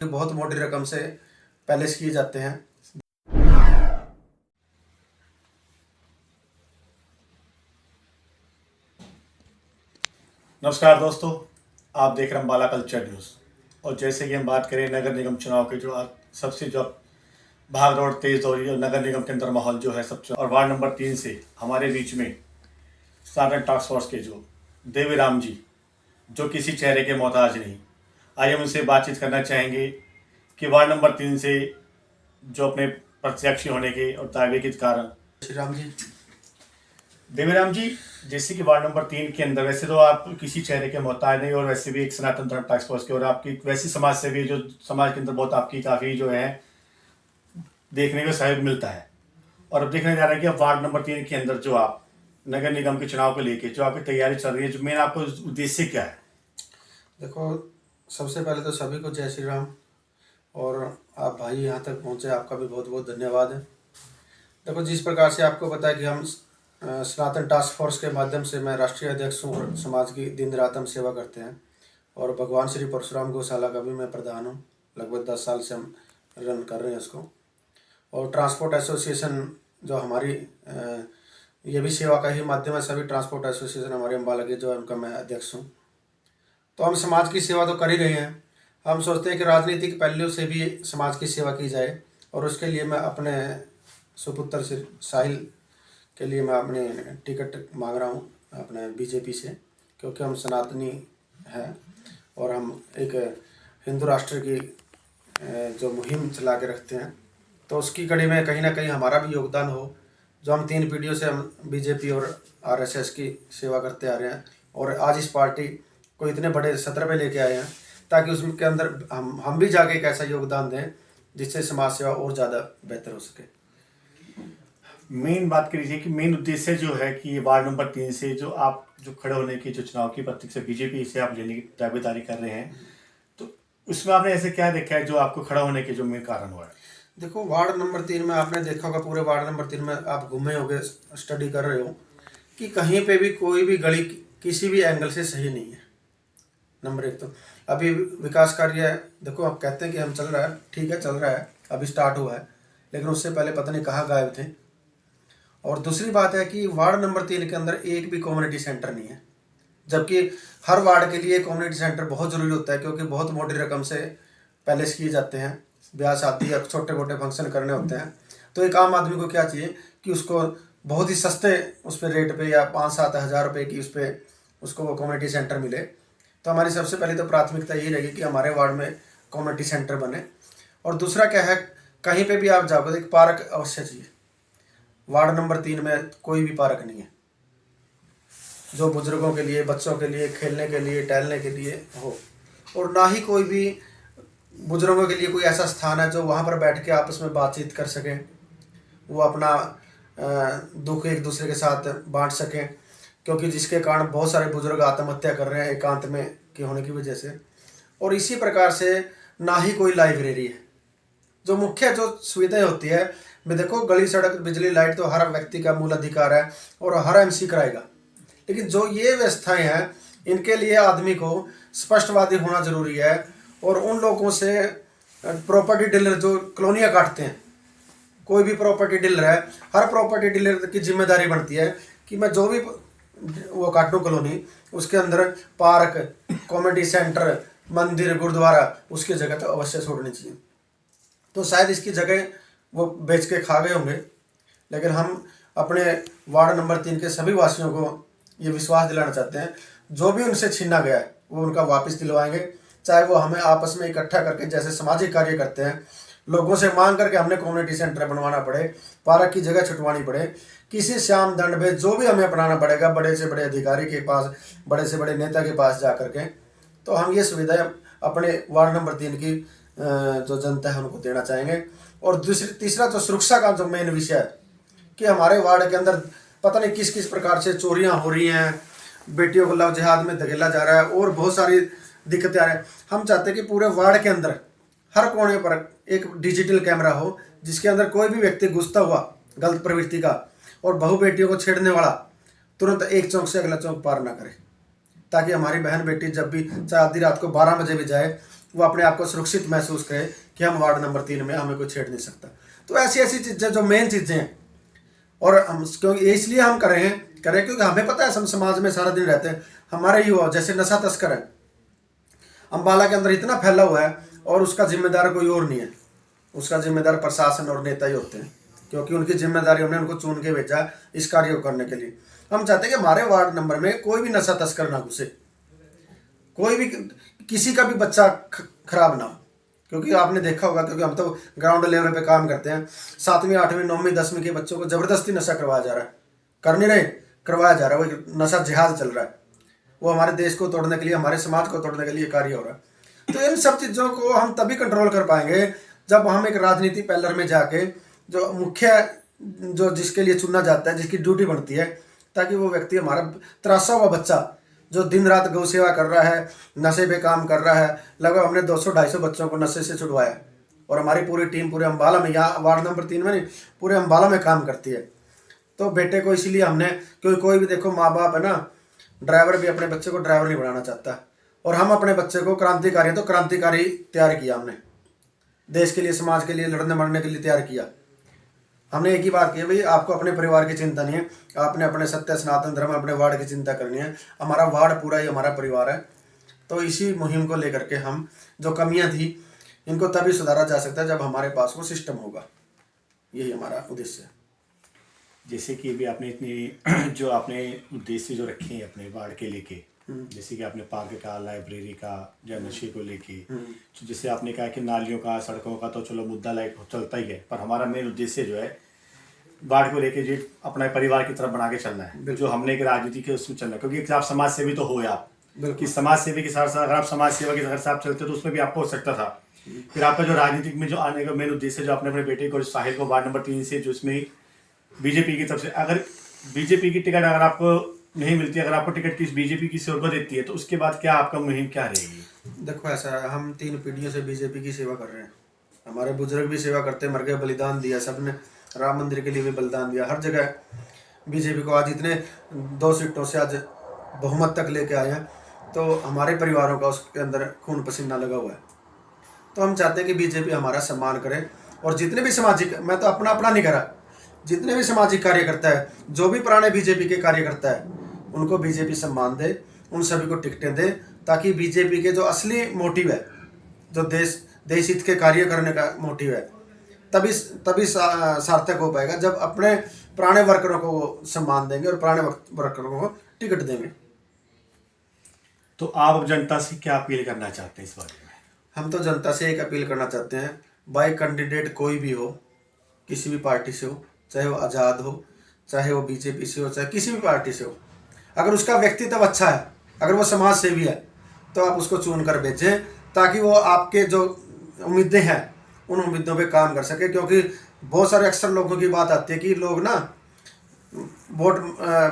बहुत मोटी रकम से पैलेस किए जाते हैं। नमस्कार दोस्तों, आप देख रहे हैं अम्बाला कल्चर न्यूज़। और जैसे कि हम बात करें नगर निगम चुनाव के, जो सबसे जो भाग दौड़ तेज हो रही है, नगर निगम के अंदर माहौल जो है सबसे, और वार्ड नंबर 3 से हमारे बीच में साधन टास्क फोर्स के जो देवीराम जी, जो किसी चेहरे के मोहताज नहीं, आइए हम उनसे बातचीत करना चाहेंगे कि वार्ड नंबर 3 से जो अपने प्रत्याशी होने के और दावे के कारण। श्री राम जी, देवीराम जी, जैसे कि वार्ड नंबर 3 के अंदर वैसे तो आप किसी चेहरे के मोहताज नहीं, और वैसे भी एक सनातन धर्म टास्क फोर्स के, और आपकी वैसी समाज से भी, जो समाज के अंदर बहुत आपकी काफ़ी जो है देखने को सहयोग मिलता है। और अब देखने जा रहा है कि अब वार्ड नंबर 3 के अंदर जो आप नगर निगम के चुनाव को लेके जो आपकी तैयारी चल रही है, जो मेन आपको उद्देश्य क्या है? देखो, सबसे पहले तो सभी को जय श्री राम। और आप भाई यहाँ तक पहुँचे, आपका भी बहुत बहुत धन्यवाद है। देखो, जिस प्रकार से आपको पता है कि हम सनातन टास्क फोर्स के माध्यम से मैं राष्ट्रीय अध्यक्ष हूँ और समाज की दिन रात हम सेवा करते हैं। और भगवान श्री परशुराम गौशाला का भी मैं प्रधान हूँ। लगभग 10 साल से हम रन कर रहे हैं उसको। और ट्रांसपोर्ट एसोसिएशन जो हमारी ये भी सेवा का ही माध्यम है। सभी ट्रांसपोर्ट एसोसिएशन हमारे अम्बाला के जो है उनका मैं अध्यक्ष हूँ। तो हम समाज की सेवा तो कर ही रहे हैं। हम सोचते हैं कि राजनीतिक पहलू से भी समाज की सेवा की जाए, और उसके लिए मैं अपने सुपुत्र श्री साहिल के लिए मैं अपने टिकट मांग रहा हूँ अपने बीजेपी से, क्योंकि हम सनातनी हैं और हम एक हिंदू राष्ट्र की जो मुहिम चला के रखते हैं। तो उसकी कड़ी में कहीं ना कहीं हमारा भी योगदान हो। जो हम 3 पीढ़ियों से हम बीजेपी और आरएसएस की सेवा करते आ रहे हैं, और आज इस पार्टी को इतने बड़े सत्र पे लेके आए हैं, ताकि उसके अंदर हम भी जाके एक ऐसा योगदान दें जिससे समाज सेवा और ज़्यादा बेहतर हो सके। मेन बात करी थी कि मेन उद्देश्य जो है कि वार्ड नंबर 3 से जो आप जो खड़े होने की जो चुनाव की प्रतीक से बीजेपी से आप लेने की दावेदारी कर रहे हैं, तो उसमें आपने ऐसे क्या देखा है जो आपको खड़ा होने के जो मेन कारण हुआ है? देखो, वार्ड नंबर 3 में आपने देखा होगा, पूरे वार्ड नंबर 3 में आप घूमे होगे, स्टडी कर रहे हो कि कहीं पे भी कोई भी गली किसी भी एंगल से सही नहीं है। नंबर 1 तो अभी विकास कार्य, देखो आप कहते हैं कि हम चल रहा है, ठीक है चल रहा है, अभी स्टार्ट हुआ है, लेकिन उससे पहले पता नहीं कहाँ गायब थे। और दूसरी बात है कि वार्ड नंबर 3 के अंदर एक भी कम्युनिटी सेंटर नहीं है, जबकि हर वार्ड के लिए कम्युनिटी सेंटर बहुत ज़रूरी होता है, क्योंकि बहुत मोटी रकम से पैलेस किए जाते हैं, ब्याह शादी या छोटे मोटे फंक्शन करने होते हैं। तो एक आम आदमी को क्या चाहिए कि उसको बहुत ही सस्ते उस पर रेट पे या 5-7 हज़ार रुपये की उस पर उसको वो कम्युनिटी सेंटर मिले। तो हमारी सबसे पहले तो प्राथमिकता यही रहेगी कि हमारे वार्ड में कम्युनिटी सेंटर बने। और दूसरा क्या है, कहीं पे भी आप जाओगे एक पार्क अवश्य चाहिए। वार्ड नंबर 3 में कोई भी पार्क नहीं है जो बुजुर्गों के लिए, बच्चों के लिए, खेलने के लिए, टहलने के लिए हो। और ना ही कोई भी बुजुर्गों के लिए कोई ऐसा स्थान है जो वहाँ पर बैठ के आपस में बातचीत कर सकें, वो अपना दुख एक दूसरे के साथ बांट सकें, क्योंकि जिसके कारण बहुत सारे बुजुर्ग आत्महत्या कर रहे हैं एकांत में के होने की वजह से। और इसी प्रकार से ना ही कोई लाइब्रेरी है। जो मुख्य जो सुविधाएं होती है, मैं देखो, गली सड़क बिजली लाइट तो हर व्यक्ति का मूल अधिकार है और हर एमसी कराएगा, लेकिन जो ये व्यवस्थाएं हैं इनके लिए आदमी को स्पष्टवादी होना जरूरी है। और उन लोगों से प्रॉपर्टी डीलर जो कॉलोनियाँ काटते हैं, कोई भी प्रॉपर्टी डीलर है, हर प्रॉपर्टी डीलर की जिम्मेदारी बनती है कि मैं जो भी वो काटूँ कॉलोनी, उसके अंदर पार्क, कॉमेडी सेंटर, मंदिर, गुरुद्वारा, उसकी जगह तो अवश्य छोड़नी चाहिए। तो शायद इसकी जगह वो बेच के खा गए होंगे, लेकिन हम अपने वार्ड नंबर 3 के सभी वासियों को ये विश्वास दिलाना चाहते हैं, जो भी उनसे छीना गया है वो उनका वापस दिलवाएंगे। चाहे वो हमें आपस में इकट्ठा करके जैसे सामाजिक कार्य करते हैं, लोगों से मांग करके हमने कम्युनिटी सेंटर बनवाना पड़े, पार्क की जगह छुटवानी पड़े, किसी श्याम दंड में जो भी हमें अपनाना पड़ेगा, बड़े से बड़े अधिकारी के पास, बड़े से बड़े नेता के पास जा करके, तो हम ये सुविधाएं अपने वार्ड नंबर 3 की जो जनता है उनको देना चाहेंगे। और तीसरा जो सुरक्षा का जो मेन विषय है कि हमारे वार्ड के अंदर पता नहीं किस किस प्रकार से चोरियां हो रही हैं, बेटियों को लव जिहाद में धकेला जा रहा है और बहुत सारी दिक्कतें आ रही हैं। हम चाहते हैं कि पूरे वार्ड के अंदर हर कोने पर एक डिजिटल कैमरा हो, जिसके अंदर कोई भी व्यक्ति घुसता हुआ गलत प्रवृत्ति का और बहू बेटियों को छेड़ने वाला तुरंत एक चौक से अगला चौक पार ना करे, ताकि हमारी बहन बेटी जब भी चाहे आधी रात को 12 बजे भी जाए वो अपने आप को सुरक्षित महसूस करे कि हम वार्ड नंबर 3 में हमें कोई छेड़ नहीं सकता। तो ऐसी ऐसी चीज़ें जो मेन चीज़ें हैं, और हम क्योंकि इसलिए हम करें क्योंकि हमें पता है हम समाज में सारा दिन रहते हैं। हमारे युवा जैसे नशा तस्कर है, अम्बाला के अंदर इतना फैला हुआ है, और उसका जिम्मेदार कोई और नहीं है, उसका जिम्मेदार प्रशासन और नेता ही होते हैं, क्योंकि उनकी जिम्मेदारी उन्होंने उनको चुन के भेजा इस कार्य को करने के लिए। हम चाहते हैं कि हमारे वार्ड नंबर में कोई भी नशा तस्कर ना घुसे, कोई भी किसी का भी बच्चा खराब ना हो। क्योंकि आपने देखा होगा, क्योंकि हम तो ग्राउंड लेवल पे काम करते हैं, 7वीं 8वीं 9वीं 10वीं के बच्चों को जबरदस्ती नशा करवाया जा रहा है, कर नहीं रहे, करवाया जा रहा है। वो नशा जिहाद चल रहा है, वो हमारे देश को तोड़ने के लिए, हमारे समाज को तोड़ने के लिए कार्य हो रहा है। तो इन सब चीज़ों को हम तभी कंट्रोल कर पाएंगे जब हम एक राजनीति पैलर में जाके जो मुख्य जो जिसके लिए चुना जाता है, जिसकी ड्यूटी बनती है, ताकि वो व्यक्ति हमारा त्रासा हुआ बच्चा जो दिन रात गौ सेवा कर रहा है, नशे पे काम कर रहा है, लगभग हमने 200-250 बच्चों को नशे से छुड़वाया, और हमारी पूरी टीम पूरे अम्बाला में, यहाँ वार्ड नंबर 3 में नहीं, पूरे अम्बाला में काम करती है। तो बेटे को इसीलिए हमने, क्योंकि कोई भी देखो माँ बाप है ना, ड्राइवर भी अपने बच्चे को ड्राइवर नहीं बनाना चाहता, और हम अपने बच्चे को क्रांतिकारी, तो क्रांतिकारी तैयार किया हमने, देश के लिए समाज के लिए लड़ने मरने के लिए तैयार किया। हमने एक ही बात की, भाई आपको अपने परिवार की चिंता नहीं है, आपने अपने सत्य सनातन धर्म अपने वार्ड की चिंता करनी है। हमारा वार्ड पूरा ही हमारा परिवार है। तो इसी मुहिम को लेकर के हम जो कमियां थी इनको तभी सुधारा जा सकता है जब हमारे पास वो सिस्टम होगा। यही हमारा उद्देश्य है। जैसे कि अभी आपने इतनी जो आपने उद्देश्य जो रखे हैं अपने वार्ड के लेके, जैसे कि आपने पार्क का, लाइब्रेरी का, या नशे को लेके, तो जैसे आपने कहा कि नालियों का, सड़कों का तो चलो मुद्दा लाइक चलता ही है, पर हमारा मेन उद्देश्य जो है वार्ड को लेके जो अपना परिवार की तरफ बना के चलना है, जो हमने एक राजनीति के उसमें चलना है। क्योंकि आप समाज सेवी तो हो आप, कि समाज सेवी के साथ साथ अगर आप समाज सेवा के साथ चलते तो उसमें भी आपको हो सकता था। फिर आपका जो राजनीतिक में जो आने का मेन उद्देश्य, जो आपने अपने बेटे को साहिल को वार्ड नंबर 3 से, जो इसमें बीजेपी की तरफ से, अगर बीजेपी की टिकट अगर आपको नहीं मिलती, अगर आपको टिकट किस बीजेपी की सेवा देती है, तो उसके बाद क्या आपका मुहिम क्या रहेगी? देखो ऐसा है, हम 3 पीढ़ियों से बीजेपी की सेवा कर रहे हैं। हमारे बुजुर्ग भी सेवा करते, मर गए, बलिदान दिया, सबने राम मंदिर के लिए भी बलिदान दिया। हर जगह बीजेपी को आज इतने 2 सीटों से आज बहुमत तक लेके आए हैं, तो हमारे परिवारों का उसके अंदर खून पसीना लगा हुआ है। तो हम चाहते हैं कि बीजेपी हमारा सम्मान करे, और जितने भी सामाजिक, मैं तो अपना नहीं करा, जितने भी सामाजिक कार्यकर्ता है, जो भी पुराने बीजेपी के कार्यकर्ता है, उनको बीजेपी सम्मान दे, उन सभी को टिकटें दे, ताकि बीजेपी के जो असली मोटिव है, जो देश हित के कार्य करने का मोटिव है, तभी सार्थक हो पाएगा जब अपने पुराने वर्करों को वो सम्मान देंगे और पुराने वर्करों को टिकट देंगे। तो आप जनता से क्या अपील करना चाहते हैं इस बारे में? हम तो जनता से एक अपील करना चाहते हैं, बाई कैंडिडेट कोई भी हो, किसी भी पार्टी से हो, चाहे वो आज़ाद हो, चाहे वो बीजेपी से हो, चाहे किसी भी पार्टी से हो, अगर उसका व्यक्तित्व अच्छा है, अगर वो समाज सेवी है, तो आप उसको चुन कर भेजें, ताकि वो आपके जो उम्मीदें हैं उन उम्मीदों पे काम कर सके। क्योंकि बहुत सारे अक्सर लोगों की बात आती है कि लोग ना वोट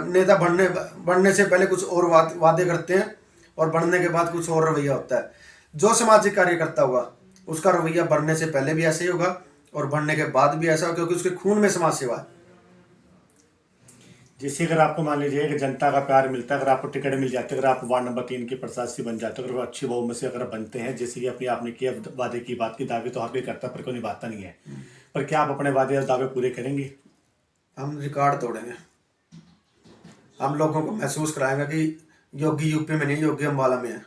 नेता बनने से पहले कुछ और वादे करते हैं, और बनने के बाद कुछ और रवैया होता है। जो सामाजिक कार्यकर्ता होगा उसका रवैया बनने से पहले भी ऐसे ही होगा और बनने के बाद भी ऐसा होगा, क्योंकि उसके खून में समाज सेवा है। जैसे अगर आपको मान लीजिए कि जनता का प्यार मिलता है, अगर आपको टिकट मिल जाती है, अगर आप वार्ड नंबर 3 के प्रत्याशी बन जाते हो, अगर वो अच्छी बहुमत से अगर बनते हैं, जैसे कि अपनी आपने किया वादे की बात की, दावे तो हर कोई करता पर कोई निभाता नहीं है, पर क्या आप अपने वादे और दावे पूरे करेंगे? हम रिकॉर्ड तोड़ेंगे, हम लोगों को महसूस कराएंगे कि योगी यूपी में नहीं, योगी अम्बाला में है।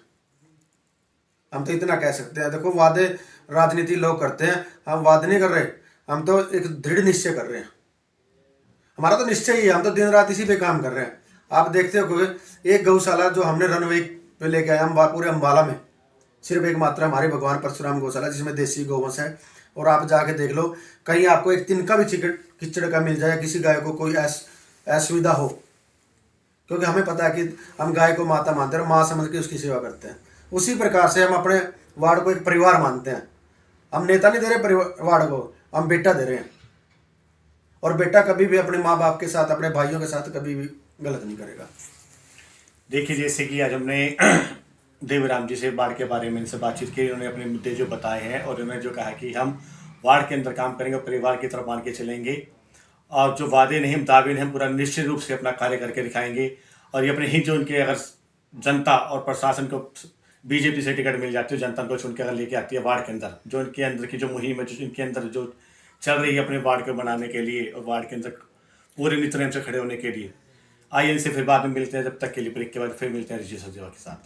हम तो इतना कह सकते हैं। देखो वादे राजनीति लोग करते हैं, हम वादे नहीं कर रहे, हम तो एक दृढ़ निश्चय कर रहे हैं। हमारा तो निश्चय ही है, हम तो दिन रात इसी पे काम कर रहे हैं। आप देखते हो कि एक गौशाला जो हमने रनवे पे लेके आए हम पूरे अम्बाला में, सिर्फ एक मात्रा हमारे भगवान परशुराम गौशाला, जिसमें देसी गौवंश है, और आप जाके देख लो, कहीं आपको एक तिनका भी कीचड़ का मिल जाए, किसी गाय को कोई असुविधा हो, क्योंकि हमें पता है कि हम गाय को माता मानते हैं और माँ समझ के उसकी सेवा करते हैं। उसी प्रकार से हम अपने वार्ड को एक परिवार मानते हैं। हम नेता नहीं दे रहे वार्ड को, हम बेटा दे रहे हैं, और बेटा कभी भी अपने माँ बाप के साथ, अपने भाइयों के साथ कभी भी गलत नहीं करेगा। देखिए, जैसे कि आज हमने देवराम जी से वार्ड के बारे में इनसे बातचीत की, उन्होंने अपने मुद्दे जो बताए हैं, और उन्होंने जो कहा कि हम वार्ड के अंदर काम करेंगे, परिवार की तरफ मान के चलेंगे, और जो वादे नहीं, हम दावे नहीं, हम पूरा निश्चित रूप से अपना कार्य करके दिखाएंगे। और ये अपने ही जो उनके अगर जनता और प्रशासन को बीजेपी से टिकट मिल जाती है, जनता को चुन के अगर लेके आती है वार्ड के अंदर, जो इनके अंदर की जो मुहिम है, जो इनके अंदर जो चल रही है अपने वार्ड को बनाने के लिए और वार्ड के अंदर पूरे नित्यनेम से खड़े होने के लिए। आइए इनसे फिर बाद में मिलते हैं, जब तक के लिए ब्रेक के बाद फिर मिलते हैं ऋषि सचदेवा के साथ।